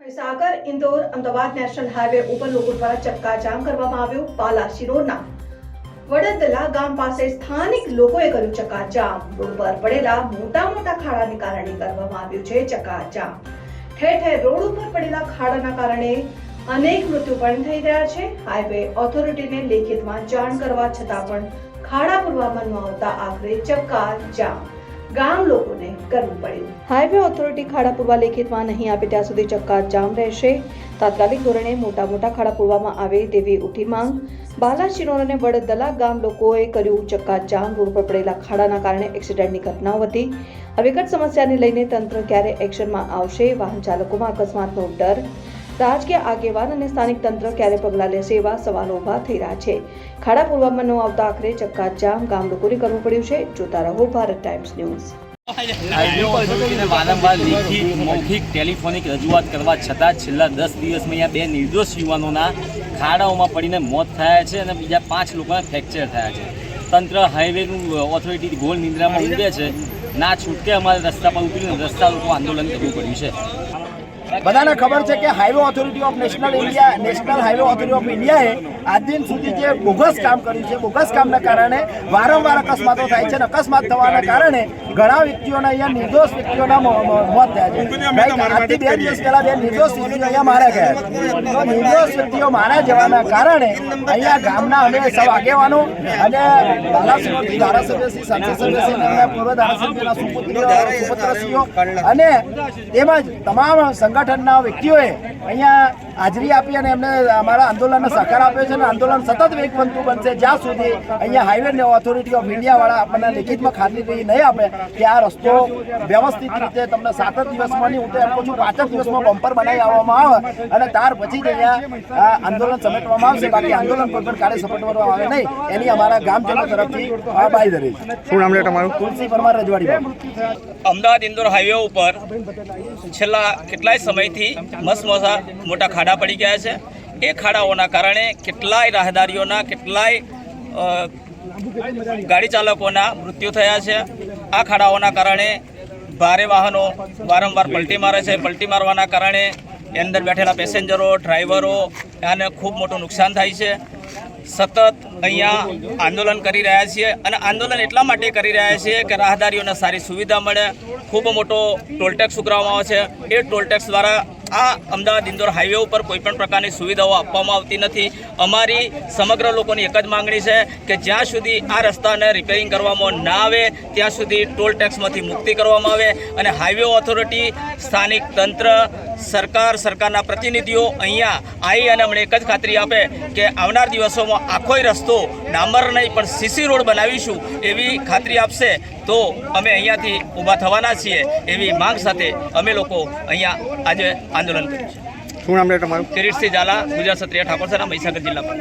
Mahisagar Indore Ahmedabad national highway ઉપર લોકો દ્વારા ચક્કાજામ કરવામાં આવ્યો। બાલાશિરોના વડદલા ગામ પાસે સ્થાનિક લોકોએ કર્યું ચક્કાજામ। રોડ પર પડેલા મોટા ખાડાને કારણે કરવામાં આવ્યું છે ચક્કાજામ। ઠેર ઠેર રોડ ઉપર પડેલા ખાડાના કારણે અનેક મૃત્યુ પણ થઈ રહ્યા છે। હાઈવે ઓથોરિટીને લેખિતમાં જાણ કરવા છતાં પણ ખાડા પૂરવામાં ન આવતા આખરે ચક્કાજામ ગામ લોકોને કરવું પડ્યું। હાઈવે ઓથોરિટી ખાડા પૂરવા લેખિતમાં નહીં આપે ત્યાં સુધી ચક્કાજામ રહેશે। તાત્કાલિક ધોરણે મોટા ખાડા પૂરવામાં આવે તેવી ઉઠી માંગ। બાલાશિરોર અને વડદલા ગામ લોકોએ કર્યું ચક્કાજામ। રોડ પર પડેલા ખાડાના કારણે એક્સિડન્ટની ઘટનાઓ વધી। આ વિકટ સમસ્યાને લઈને તંત્ર ક્યારે એક્શનમાં આવશે? વાહન ચાલકોમાં અકસ્માતનો ડર। રાજકીય આગેવાન અને સ્થાનિક તંત્ર ક્યારે પગલાં લેશે એવા સવાલો ઊભા થઈ રહ્યા છે। ખાડા પૂરવામાં ન આવતા આખરે ચક્કાજામ ગામ લોકોને કરવું પડ્યું છે। જોતા રહો ભારત ટાઈમ્સ ન્યૂઝ। વારંવાર લેખિત મૌખિક ટેલિફોનિક રજૂઆત કરવા છતાં છેલ્લા 10 દિવસમાં અહીંયા 2 નિર્દોષ યુવાનોના ખાડાઓમાં પડીને મોત થયા છે અને બીજા 5 લોકોના ફ્રેક્ચર થયા છે। તંત્ર હાઈવેનું ઓથોરિટી ગોળ નિંદ્રામાં ઊંઘે છે। ના છૂટકે અમારે રસ્તા પર ઉતરીને રસ્તા લોકો આંદોલન કરવું પડ્યું છે। બધાને ખબર છે કે highway authority of national highway authority of ઇન્ડિયાએ આજ દિન સુધી જે બોગસ કામ કર્યું છે, બોગસ કામના કારણે વારંવાર અકસ્માતો થાય છે અને અકસ્માત થવાના કારણે ઘણા વ્યક્તિઓના અહીંયા નિર્દોષ વ્યક્તિઓના મોત થયા છે। આજથી 2 દિવસ પહેલા 2 નિર્દોષ વ્યક્તિઓ અહીંયા માર્યા ગયા છે। તો નિર્દોષ વ્યક્તિઓ માર્યા જવાના કારણે અહીંયા ગામના અમે સૌ આગેવાનો અને બાલાશિરોરથી ધારાસભ્યશ્રી, સંસદ સભ્યશ્રી અને પૂર્વ ધારાસભ્યના સુપુત્રશ્રીઓ અને તેમજ તમામ સંગઠનના વ્યક્તિઓએ અહીંયા હાજરી આપી અને એમને અમારા આંદોલનને સહકાર આપ્યો છે અને આંદોલન સતત વેગવંતું બનશે જ્યાં સુધી અહીંયા હાઈવે ઓથોરિટી ઓફ ઇન્ડિયાવાળા આપણને લેખિતમાં ખાતરી નહીં આપે કે આ રસ્તો વ્યવસ્થિત રીતે તમને 7 જ દિવસમાં નહીં, હું તો એમ કહું છું 5 જ દિવસમાં બમ્પર બનાવી આવવામાં આવે અને ત્યાર પછી જ અહીંયા આંદોલન સમેટવામાં આવશે। બાકી આંદોલન કોઈ પણ કાર્ય સમેટવામાં આવે નહીં, એની અમારા ગામજનો તરફથી બાંયધરી છે। શું નામ છે તમારું? તુલસી પરમાર, રજવાડી। અમદાવાદ ઇન્દોર હાઈવે ઉપર છેલ્લા કેટલાય સમયથી મસમસા મોટા ખાડા પડી ગયા છે। એ ખાડાઓના કારણે કેટલાય રાહદારીઓના, કેટલાય ગાડી ચાલકોના મૃત્યુ થયા છે। આ ખાડાઓના કારણે ભારે વાહનો વારંવાર પલટી મારે છે। પલટી મારવાના કારણે અંદર બેઠેલા પેસેન્જરો, ડ્રાઈવરો આને ખૂબ મોટું નુકસાન થાય છે। સતત અહીંયા આંદોલન કરી રહ્યા છીએ અને આંદોલન એટલા માટે કરી રહ્યા છીએ કે રાહદારીઓને સારી સુવિધા મળે। ખૂબ મોટો ટોલટેક્સ ઉઘરાવવામાં આવે છે। એ ટોલટેક્સ દ્વારા આ અમદાવાદ ઇન્દોર હાઈવે ઉપર કોઈપણ પ્રકારની સુવિધાઓ આપવામાં આવતી નથી। અમારી સમગ્ર લોકોની એક જ માંગણી છે કે જ્યાં સુધી આ રસ્તાને રિપેરિંગ કરવામાં ના આવે ત્યાં સુધી ટોલ ટેક્સમાંથી મુક્તિ કરવામાં આવે અને હાઈવે ઓથોરિટી, સ્થાનિક તંત્ર, સરકારના પ્રતિનિધિઓ અહીંયા આવી અને અમને એક જ ખાતરી આપે કે આવનાર દિવસોમાં આખોય રસ્તો ડામર નહીં પણ સીસી રોડ બનાવીશું એવી ખાતરી આપશે તો અમે અહીંયાથી ઊભા થવાના છીએ। એવી માંગ સાથે અમે લોકો અહીંયા આજે આંદોલન કર્યું છે। શું નામ છે તમારું? કિરીટસિંહ ઝાલા, ગુજરાત ક્ષત્રિય ઠાકોર સેના, મહીસાગર જિલ્લા પર।